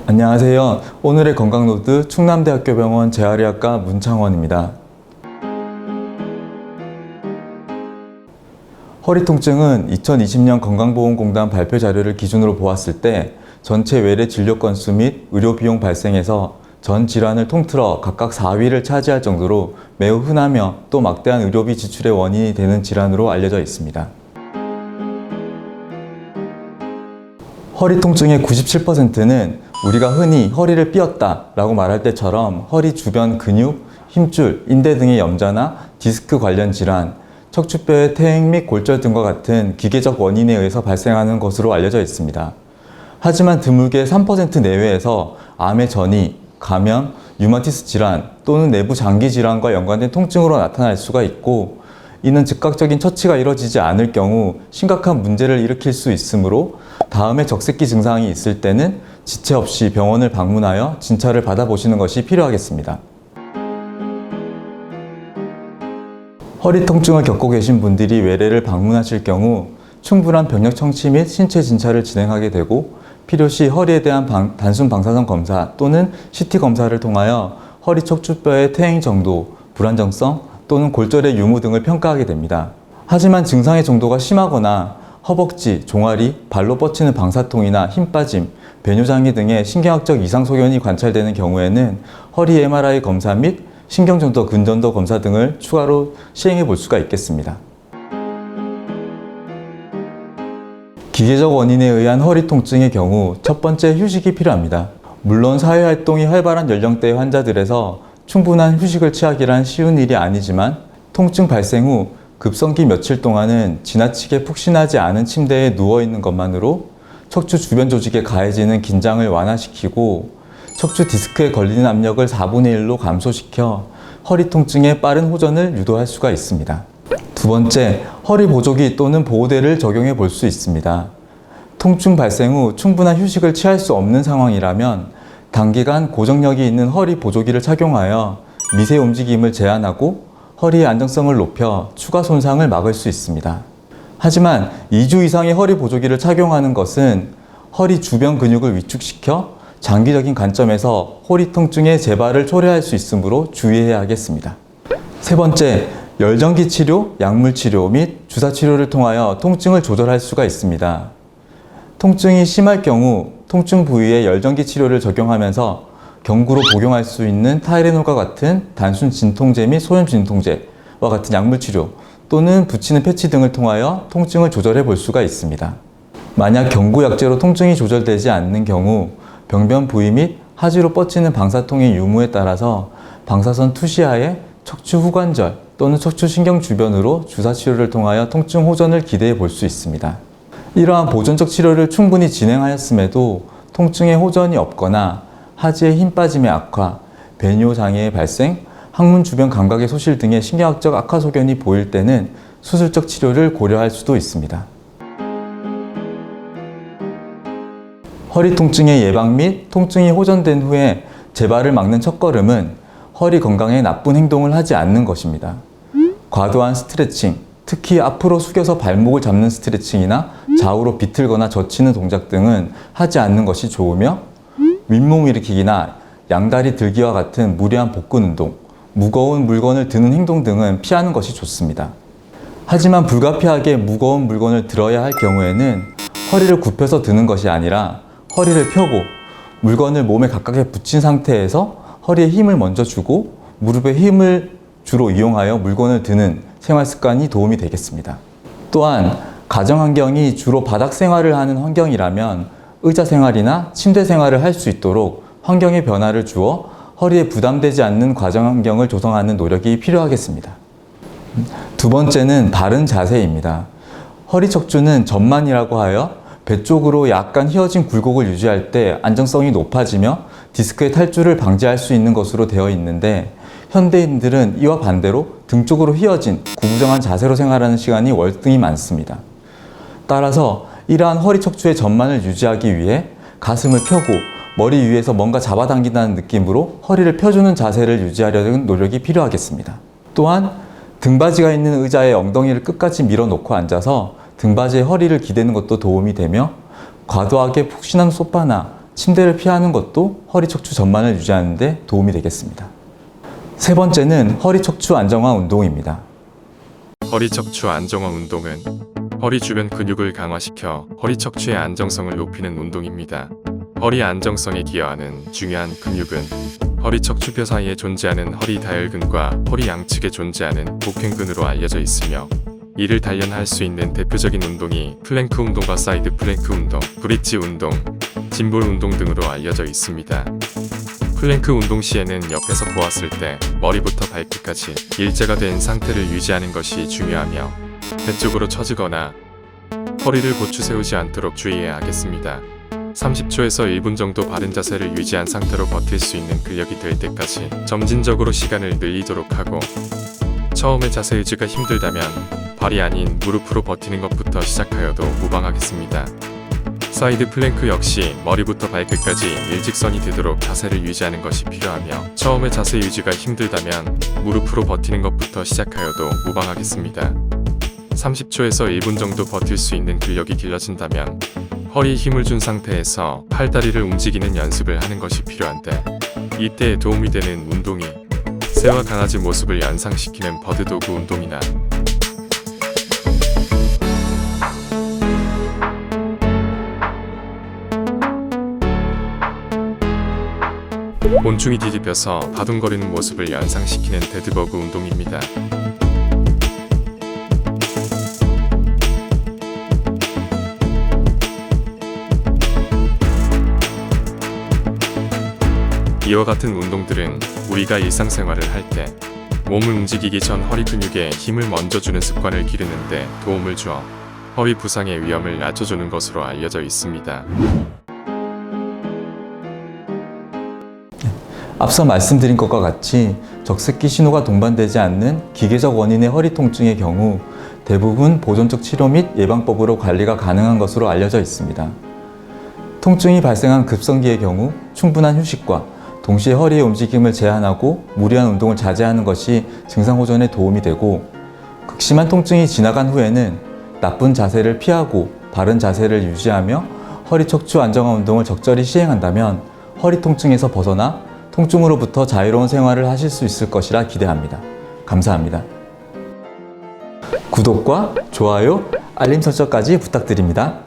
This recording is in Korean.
안녕하세요. 오늘의 건강노드 충남대학교병원 재활의학과 문창원입니다. 허리 통증은 2020년 건강보험공단 발표 자료를 기준으로 보았을 때 전체 외래 진료 건수 및 의료 비용 발생에서 전 질환을 통틀어 각각 4위를 차지할 정도로 매우 흔하며 또 막대한 의료비 지출의 원인이 되는 질환으로 알려져 있습니다. 허리 통증의 97%는 우리가 흔히 허리를 삐었다 라고 말할 때처럼 허리 주변 근육, 힘줄, 인대 등의 염좌나 디스크 관련 질환, 척추뼈의 퇴행 및 골절 등과 같은 기계적 원인에 의해서 발생하는 것으로 알려져 있습니다. 하지만 드물게 3% 내외에서 암의 전이, 감염, 류마티스 질환 또는 내부 장기 질환과 연관된 통증으로 나타날 수가 있고, 이는 즉각적인 처치가 이루어지지 않을 경우 심각한 문제를 일으킬 수 있으므로 다음에 적색기 증상이 있을 때는 지체 없이 병원을 방문하여 진찰을 받아보시는 것이 필요하겠습니다. 허리 통증을 겪고 계신 분들이 외래를 방문하실 경우 충분한 병력 청취 및 신체 진찰을 진행하게 되고, 필요시 허리에 대한 단순 방사선 검사 또는 CT 검사를 통하여 허리 척추뼈의 퇴행 정도, 불안정성 또는 골절의 유무 등을 평가하게 됩니다. 하지만 증상의 정도가 심하거나 허벅지, 종아리, 발로 뻗치는 방사통이나 힘 빠짐, 배뇨장애 등의 신경학적 이상 소견이 관찰되는 경우에는 허리 MRI 검사 및 신경전도, 근전도 검사 등을 추가로 시행해 볼 수가 있겠습니다. 기계적 원인에 의한 허리 통증의 경우 첫 번째, 휴식이 필요합니다. 물론 사회활동이 활발한 연령대의 환자들에서 충분한 휴식을 취하기란 쉬운 일이 아니지만, 통증 발생 후 급성기 며칠 동안은 지나치게 푹신하지 않은 침대에 누워있는 것만으로 척추 주변 조직에 가해지는 긴장을 완화시키고 척추 디스크에 걸리는 압력을 4분의 1로 감소시켜 허리 통증의 빠른 호전을 유도할 수가 있습니다. 두 번째, 허리 보조기 또는 보호대를 적용해 볼 수 있습니다. 통증 발생 후 충분한 휴식을 취할 수 없는 상황이라면 단기간 고정력이 있는 허리 보조기를 착용하여 미세 움직임을 제한하고 허리의 안정성을 높여 추가 손상을 막을 수 있습니다. 하지만 2주 이상의 허리 보조기를 착용하는 것은 허리 주변 근육을 위축시켜 장기적인 관점에서 허리 통증의 재발을 초래할 수 있으므로 주의해야 하겠습니다. 세 번째, 열전기 치료, 약물 치료 및 주사 치료를 통하여 통증을 조절할 수가 있습니다. 통증이 심할 경우 통증 부위에 열전기 치료를 적용하면서 경구로 복용할 수 있는 타이레놀과 같은 단순 진통제 및 소염 진통제와 같은 약물 치료 또는 붙이는 패치 등을 통하여 통증을 조절해 볼 수가 있습니다. 만약 경구 약제로 통증이 조절되지 않는 경우 병변 부위 및 하지로 뻗치는 방사통의 유무에 따라서 방사선 투시하에 척추 후관절 또는 척추 신경 주변으로 주사 치료를 통하여 통증 호전을 기대해 볼 수 있습니다. 이러한 보존적 치료를 충분히 진행하였음에도 통증의 호전이 없거나 하지의 힘 빠짐의 악화, 배뇨 장애의 발생, 항문 주변 감각의 소실 등의 신경학적 악화 소견이 보일 때는 수술적 치료를 고려할 수도 있습니다. 허리 통증의 예방 및 통증이 호전된 후에 재발을 막는 첫걸음은 허리 건강에 나쁜 행동을 하지 않는 것입니다. 과도한 스트레칭, 특히 앞으로 숙여서 발목을 잡는 스트레칭이나 좌우로 비틀거나 젖히는 동작 등은 하지 않는 것이 좋으며, 윗몸 일으키기나 양다리 들기와 같은 무리한 복근 운동, 무거운 물건을 드는 행동 등은 피하는 것이 좋습니다. 하지만 불가피하게 무거운 물건을 들어야 할 경우에는 허리를 굽혀서 드는 것이 아니라 허리를 펴고 물건을 몸에 가깝게 붙인 상태에서 허리에 힘을 먼저 주고 무릎에 힘을 주로 이용하여 물건을 드는 생활 습관이 도움이 되겠습니다. 또한 가정 환경이 주로 바닥 생활을 하는 환경이라면 의자 생활이나 침대 생활을 할 수 있도록 환경의 변화를 주어 허리에 부담되지 않는 가정 환경을 조성하는 노력이 필요하겠습니다. 두 번째는 바른 자세입니다. 허리 척추는 전만이라고 하여 배 쪽으로 약간 휘어진 굴곡을 유지할 때 안정성이 높아지며 디스크의 탈주를 방지할 수 있는 것으로 되어 있는데, 현대인들은 이와 반대로 등 쪽으로 휘어진 구부정한 자세로 생활하는 시간이 월등히 많습니다. 따라서 이러한 허리 척추의 전만을 유지하기 위해 가슴을 펴고 머리 위에서 뭔가 잡아당긴다는 느낌으로 허리를 펴주는 자세를 유지하려는 노력이 필요하겠습니다. 또한 등받이가 있는 의자에 엉덩이를 끝까지 밀어놓고 앉아서 등받이에 허리를 기대는 것도 도움이 되며, 과도하게 푹신한 소파나 침대를 피하는 것도 허리 척추 전만을 유지하는 데 도움이 되겠습니다. 세 번째는 허리 척추 안정화 운동입니다. 허리 척추 안정화 운동은 허리 주변 근육을 강화시켜 허리 척추의 안정성을 높이는 운동입니다. 허리 안정성에 기여하는 중요한 근육은 허리 척추뼈 사이에 존재하는 허리 다혈근과 허리 양측에 존재하는 복횡근으로 알려져 있으며, 이를 단련할 수 있는 대표적인 운동이 플랭크 운동과 사이드 플랭크 운동, 브릿지 운동, 짐볼 운동 등으로 알려져 있습니다. 플랭크 운동 시에는 옆에서 보았을 때 머리부터 발끝까지 일자가 된 상태를 유지하는 것이 중요하며, 배 쪽으로 처지거나 허리를 고추 세우지 않도록 주의해야 하겠습니다. 30초에서 1분 정도 바른 자세를 유지한 상태로 버틸 수 있는 근력이 될 때까지 점진적으로 시간을 늘리도록 하고, 처음에 자세 유지가 힘들다면 발이 아닌 무릎으로 버티는 것부터 시작하여도 무방하겠습니다. 사이드 플랭크 역시 머리부터 발끝까지 일직선이 되도록 자세를 유지하는 것이 필요하며, 처음에 자세 유지가 힘들다면 무릎으로 버티는 것부터 시작하여도 무방하겠습니다. 30초에서 1분 정도 버틸 수 있는 근력이 길러진다면 허리에 힘을 준 상태에서 팔다리를 움직이는 연습을 하는 것이 필요한데, 이때에 도움이 되는 운동이 새와 강아지 모습을 연상시키는 버드도그 운동이나 곤충이 뒤집혀서 바둥거리는 모습을 연상시키는 데드버그 운동입니다. 이와 같은 운동들은 우리가 일상생활을 할 때 몸을 움직이기 전 허리 근육에 힘을 먼저 주는 습관을 기르는 데 도움을 주어 허리 부상의 위험을 낮춰주는 것으로 알려져 있습니다. 앞서 말씀드린 것과 같이 적색기 신호가 동반되지 않는 기계적 원인의 허리 통증의 경우 대부분 보존적 치료 및 예방법으로 관리가 가능한 것으로 알려져 있습니다. 통증이 발생한 급성기의 경우 충분한 휴식과 동시에 허리의 움직임을 제한하고 무리한 운동을 자제하는 것이 증상 호전에 도움이 되고, 극심한 통증이 지나간 후에는 나쁜 자세를 피하고 바른 자세를 유지하며 허리 척추 안정화 운동을 적절히 시행한다면 허리 통증에서 벗어나 통증으로부터 자유로운 생활을 하실 수 있을 것이라 기대합니다. 감사합니다. 구독과 좋아요, 알림 설정까지 부탁드립니다.